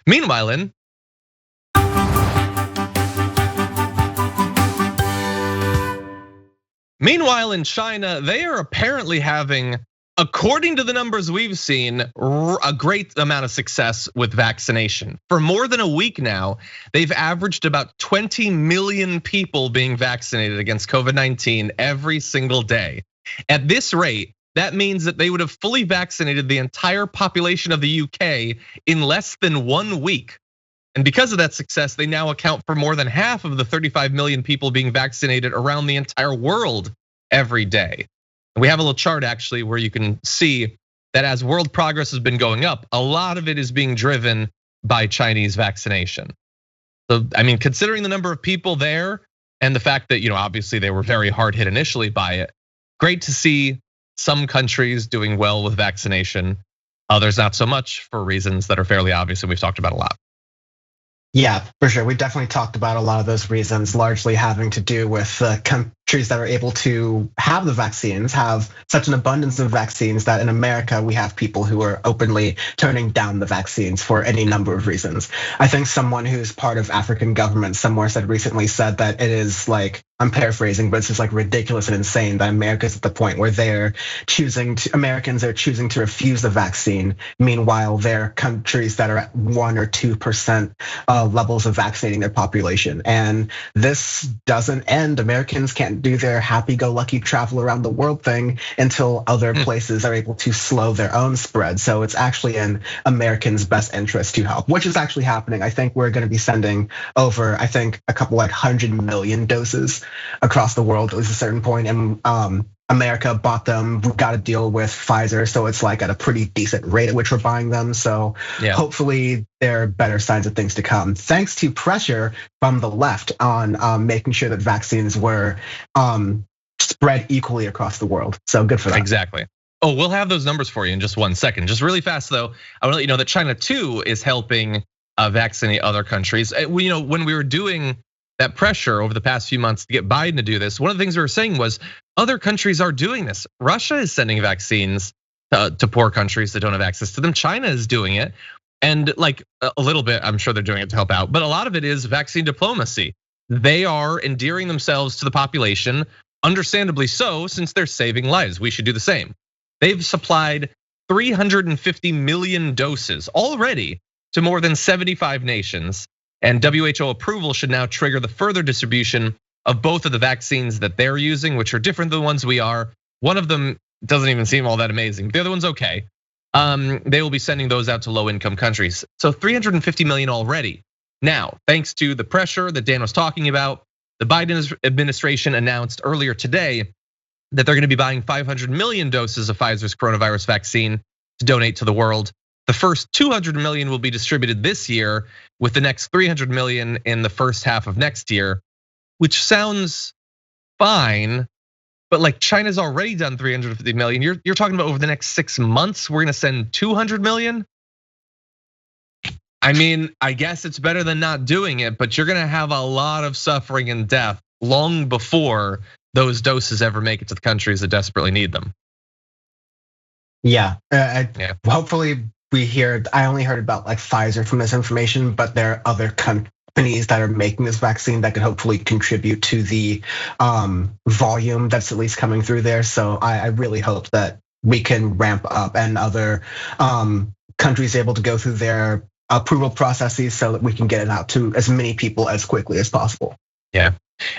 Meanwhile, in China, they are apparently having, according to the numbers we've seen, a great amount of success with vaccination. For more than a week now, they've averaged about 20 million people being vaccinated against COVID-19 every single day. At this rate, that means that they would have fully vaccinated the entire population of the UK in less than 1 week. And because of that success, they now account for more than half of the 35 million people being vaccinated around the entire world every day. And we have a little chart actually where you can see that as world progress has been going up, a lot of it is being driven by Chinese vaccination. So, I mean, considering the number of people there and the fact that, obviously they were very hard hit initially by it, great to see some countries doing well with vaccination, others not so much for reasons that are fairly obvious and we've talked about a lot. Yeah, for sure. We definitely talked about a lot of those reasons, largely having to do with countries that are able to have the vaccines, have such an abundance of vaccines that in America, we have people who are openly turning down the vaccines for any number of reasons. I think someone who's part of African government somewhere recently said that it is like, I'm paraphrasing, but it's just like ridiculous and insane that America's at the point where Americans are choosing to refuse the vaccine. Meanwhile, there are countries that are at 1 or 2% levels of vaccinating their population. And this doesn't end. Americans can't do their happy-go-lucky travel around the world thing until other places are able to slow their own spread. So it's actually in Americans' best interest to help, which is actually happening. I think we're gonna be sending over, a couple 100 million doses across the world at least a certain point. And America bought them, we got a deal with Pfizer, so it's like at a pretty decent rate at which we're buying them. So hopefully there are better signs of things to come, thanks to pressure from the left on making sure that vaccines were spread equally across the world. So good for that. Exactly. Oh, we'll have those numbers for you in just 1 second. Just really fast though, I want to let you know that China too is helping vaccinate other countries. When we were doing that pressure over the past few months to get Biden to do this, one of the things we were saying was other countries are doing this. Russia is sending vaccines to poor countries that don't have access to them. China is doing it. And like a little bit, I'm sure they're doing it to help out, but a lot of it is vaccine diplomacy. They are endearing themselves to the population, understandably so, since they're saving lives. We should do the same. They've supplied 350 million doses already to more than 75 nations. And WHO approval should now trigger the further distribution of both of the vaccines that they're using, which are different than the ones we are. One of them doesn't even seem all that amazing. The other one's okay. They will be sending those out to low-income countries. So 350 million already. Now, thanks to the pressure that Dan was talking about, the Biden administration announced earlier today that they're gonna be buying 500 million doses of Pfizer's coronavirus vaccine to donate to the world. The first 200 million will be distributed this year, with the next 300 million in the first half of next year, which sounds fine, but like China's already done 350 million. You're talking about over the next 6 months, we're gonna send 200 million? I mean, I guess it's better than not doing it, but you're gonna have a lot of suffering and death long before those doses ever make it to the countries that desperately need them. Yeah. Hopefully we hear, I only heard about like Pfizer from this information, but there are other companies that are making this vaccine that could hopefully contribute to the volume that's at least coming through there. So I really hope that we can ramp up and other countries able to go through their approval processes so that we can get it out to as many people as quickly as possible. Yeah,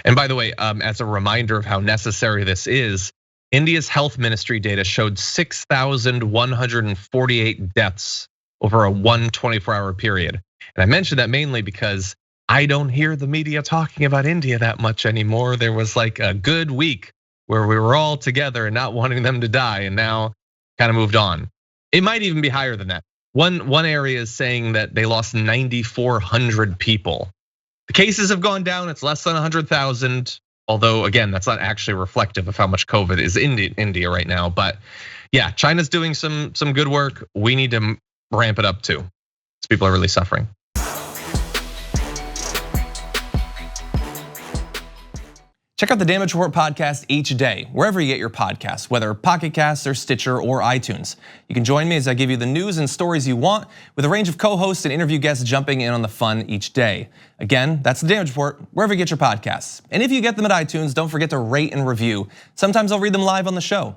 and by the way, as a reminder of how necessary this is, India's health ministry data showed 6,148 deaths over a 24-hour period. And I mentioned that mainly because I don't hear the media talking about India that much anymore. There was like a good week where we were all together and not wanting them to die, and now kind of moved on. It might even be higher than that. One area is saying that they lost 9,400 people. The cases have gone down, it's less than 100,000. Although again, that's not actually reflective of how much COVID is in India right now. But yeah, China's doing some good work. We need to ramp it up too, because people are really suffering. Check out the Damage Report podcast each day, wherever you get your podcasts, whether Pocket Casts or Stitcher or iTunes. You can join me as I give you the news and stories you want, with a range of co-hosts and interview guests jumping in on the fun each day. Again, that's the Damage Report, wherever you get your podcasts. And if you get them at iTunes, don't forget to rate and review. Sometimes I'll read them live on the show.